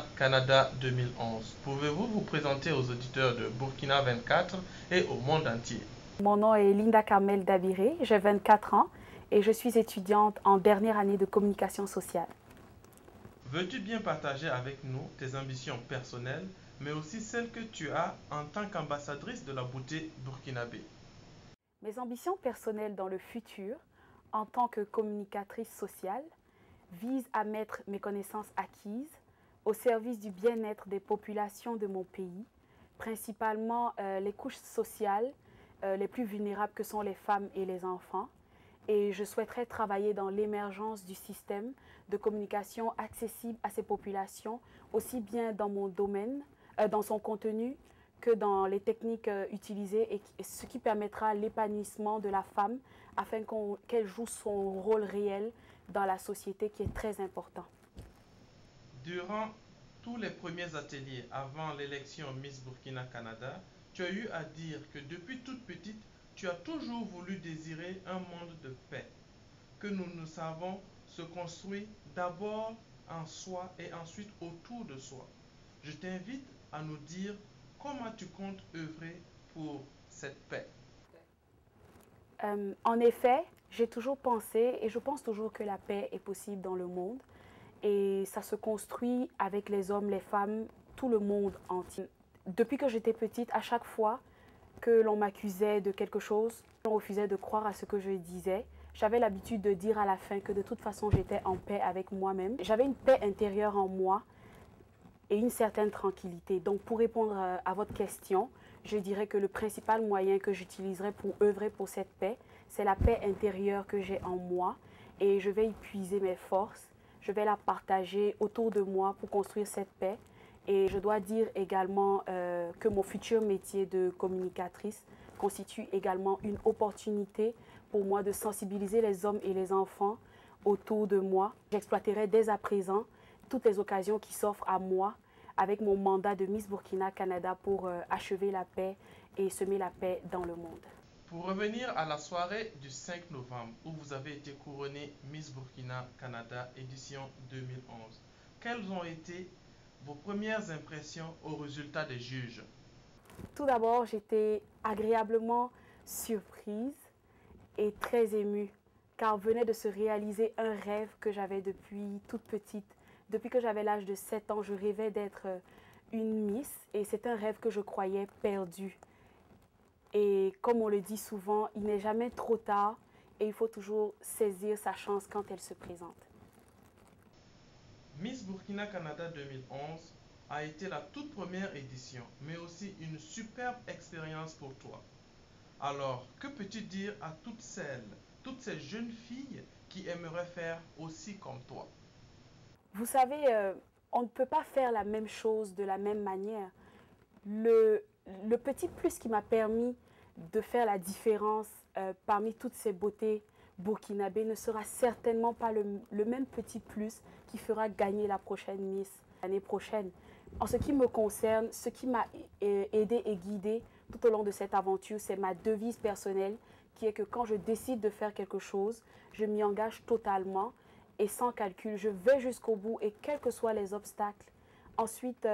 Burkina Canada 2011. Pouvez-vous vous présenter aux auditeurs de Burkina 24 et au monde entier? Mon nom est Linda Carmel Dabiré, j'ai 24 ans et je suis étudiante en dernière année de communication sociale. Veux-tu bien partager avec nous tes ambitions personnelles, mais aussi celles que tu as en tant qu'ambassadrice de la beauté burkinabé? Mes ambitions personnelles dans le futur, en tant que communicatrice sociale, visent à mettre mes connaissances acquises au service du bien-être des populations de mon pays, principalement les couches sociales les plus vulnérables que sont les femmes et les enfants. Et je souhaiterais travailler dans l'émergence du système de communication accessible à ces populations, aussi bien dans mon domaine, dans son contenu, que dans les techniques utilisées, et ce qui permettra l'épanouissement de la femme afin qu'elle joue son rôle réel dans la société qui est très important. Durant tous les premiers ateliers avant l'élection Miss Burkina Canada, tu as eu à dire que depuis toute petite, tu as toujours voulu désirer un monde de paix, que nous savons se construire d'abord en soi et ensuite autour de soi. Je t'invite à nous dire comment tu comptes œuvrer pour cette paix. En effet, j'ai toujours pensé et je pense toujours que la paix est possible dans le monde et ça se construit avec les hommes, les femmes, tout le monde entier. Depuis que j'étais petite, à chaque fois que l'on m'accusait de quelque chose, on refusait de croire à ce que je disais. J'avais l'habitude de dire à la fin que de toute façon j'étais en paix avec moi-même. J'avais une paix intérieure en moi et une certaine tranquillité. Donc pour répondre à votre question, je dirais que le principal moyen que j'utiliserai pour œuvrer pour cette paix, c'est la paix intérieure que j'ai en moi et je vais y puiser mes forces. Je vais la partager autour de moi pour construire cette paix. Et je dois dire également que mon futur métier de communicatrice constitue également une opportunité pour moi de sensibiliser les hommes et les enfants autour de moi. J'exploiterai dès à présent toutes les occasions qui s'offrent à moi avec mon mandat de Miss Burkina Canada pour achever la paix et semer la paix dans le monde. Pour revenir à la soirée du 5 novembre où vous avez été couronnée Miss Burkina Canada édition 2011, quelles ont été vos premières impressions au résultat des juges? Tout d'abord, j'étais agréablement surprise et très émue car venait de se réaliser un rêve que j'avais depuis toute petite. Depuis que j'avais l'âge de 7 ans, je rêvais d'être une Miss et c'est un rêve que je croyais perdu. Et comme on le dit souvent, il n'est jamais trop tard et il faut toujours saisir sa chance quand elle se présente. Miss Burkina Canada 2011 a été la toute première édition, mais aussi une superbe expérience pour toi. Alors, que peux-tu dire à toutes ces jeunes filles qui aimeraient faire aussi comme toi? Vous savez, on ne peut pas faire la même chose de la même manière. Le, le petit plus qui m'a permis de faire la différence parmi toutes ces beautés burkinabées ne sera certainement pas le même petit plus qui fera gagner la prochaine Miss l'année prochaine. En ce qui me concerne, ce qui m'a aidé et guidé tout au long de cette aventure, c'est ma devise personnelle qui est que quand je décide de faire quelque chose, je m'y engage totalement et sans calcul. Je vais jusqu'au bout et quels que soient les obstacles. Ensuite,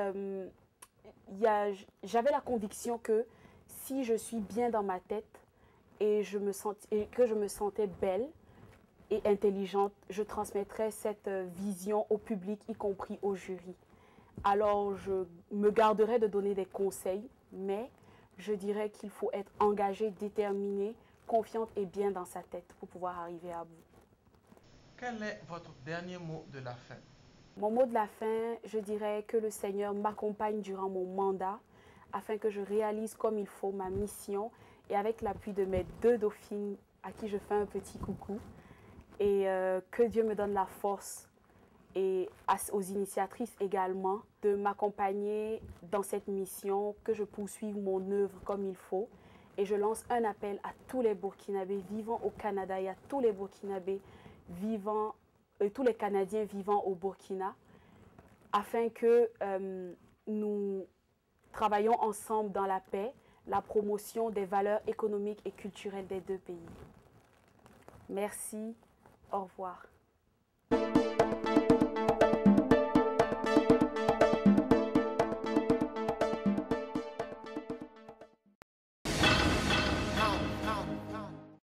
j'avais la conviction que si je suis bien dans ma tête et que je me sentais belle et intelligente, je transmettrais cette vision au public, y compris au jury. Alors, je me garderai de donner des conseils, mais je dirais qu'il faut être engagé, déterminé, confiante et bien dans sa tête pour pouvoir arriver à bout. Quel est votre dernier mot de la fin? Mon mot de la fin, je dirais que le Seigneur m'accompagne durant mon mandat afin que je réalise comme il faut ma mission et avec l'appui de mes deux dauphines à qui je fais un petit coucou et que Dieu me donne la force et aux initiatrices également de m'accompagner dans cette mission, que je poursuive mon œuvre comme il faut. Et je lance un appel à tous les Burkinabés vivant au Canada et à tous les Burkinabés vivant, tous les Canadiens vivant au Burkina, afin que nous travaillons ensemble dans la paix, la promotion des valeurs économiques et culturelles des deux pays. Merci, au revoir.